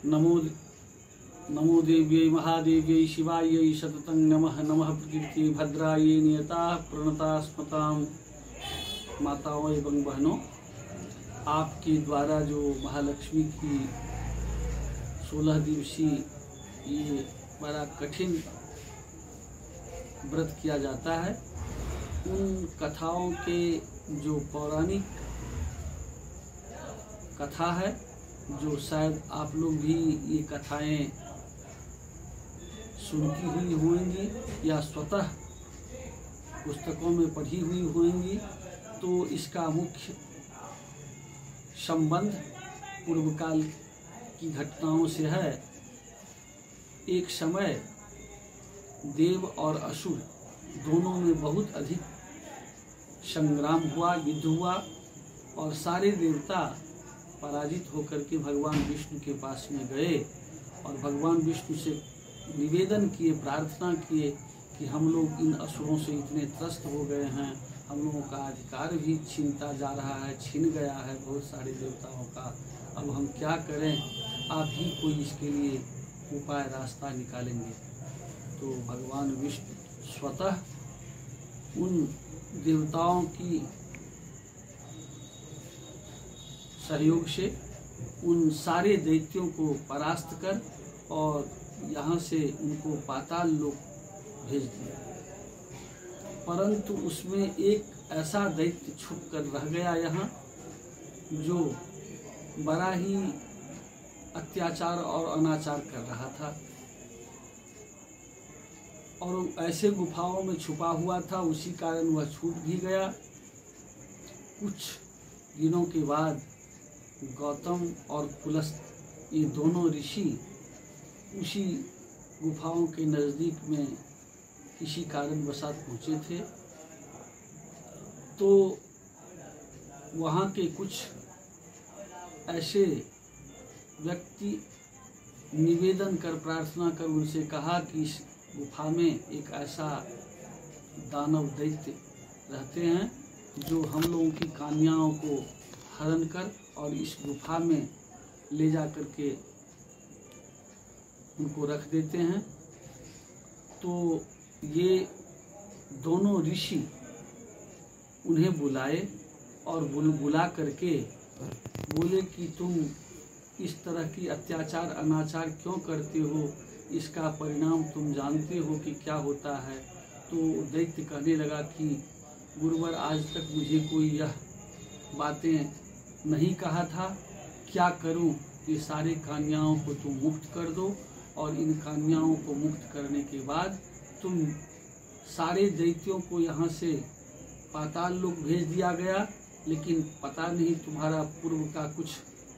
नमो नमो देव्यै महादेव्यै शिवायै सततं नमः। नमः प्रकृति भद्रायै नियताः प्रणता स्मतां माताओं एवं बहनों, आपके द्वारा जो महालक्ष्मी की 16 दिवसीय ये बड़ा कठिन व्रत किया जाता है, उन कथाओं के जो पौराणिक कथा है, जो शायद आप लोग भी ये कथाएं सुनती हुई होंगी या स्वतः पुस्तकों में पढ़ी हुई होंगी, तो इसका मुख्य संबंध पूर्व काल की घटनाओं से है। एक समय देव और असुर दोनों में बहुत अधिक संग्राम हुआ, युद्ध हुआ और सारे देवता पराजित होकर के भगवान विष्णु के पास में गए और भगवान विष्णु से निवेदन किए, प्रार्थना किए कि हम लोग इन असुरों से इतने त्रस्त हो गए हैं, हम लोगों का अधिकार भी छीनता जा रहा है, छीन गया है बहुत सारे देवताओं का, अब हम क्या करें, आप ही कोई इसके लिए उपाय रास्ता निकालेंगे। तो भगवान विष्णु स्वतः उन देवताओं की सहयोग से उन सारे दैत्यों को परास्त कर और यहाँ से उनको पाताल लोक भेज दिया। परंतु उसमें एक ऐसा दैत्य छुप कर रह गया यहाँ, जो बड़ा ही अत्याचार और अनाचार कर रहा था और ऐसे गुफाओं में छुपा हुआ था, उसी कारण वह छूट भी गया। कुछ दिनों के बाद गौतम और पुलस्त ये दोनों ऋषि उसी गुफाओं के नज़दीक में किसी कारणवशात पहुँचे थे, तो वहाँ के कुछ ऐसे व्यक्ति निवेदन कर, प्रार्थना कर उनसे कहा कि इस गुफा में एक ऐसा दानव दैत्य रहते हैं जो हम लोगों की कन्याओं को हरण कर और इस गुफा में ले जा कर के उनको रख देते हैं। तो ये दोनों ऋषि उन्हें बुलाए और बुला करके बोले कि तुम इस तरह की अत्याचार अनाचार क्यों करते हो, इसका परिणाम तुम जानते हो कि क्या होता है। तो दैत्य कहने लगा कि गुरुवर, आज तक मुझे कोई यह बातें नहीं कहा था, क्या करूं, ये सारे कन्याओं को तुम मुक्त कर दो और इन कन्याओं को मुक्त करने के बाद तुम सारे दैत्यों को यहाँ से पाताल लोक भेज दिया गया, लेकिन पता नहीं तुम्हारा पूर्व का कुछ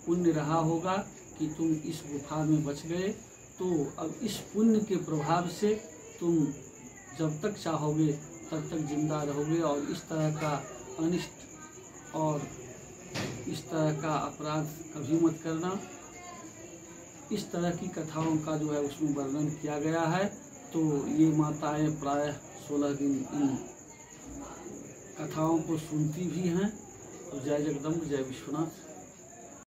पुण्य रहा होगा कि तुम इस गुफा में बच गए। तो अब इस पुण्य के प्रभाव से तुम जब तक चाहोगे तब तक जिंदा रहोगे और इस तरह का अनिष्ट और इस तरह का अपराध कभी मत करना। इस तरह की कथाओं का जो है उसमें वर्णन किया गया है। तो ये माताएं प्रायः 16 दिन इन कथाओं को सुनती भी हैं। तो जय जगदम्ब, जय विश्वनाथ।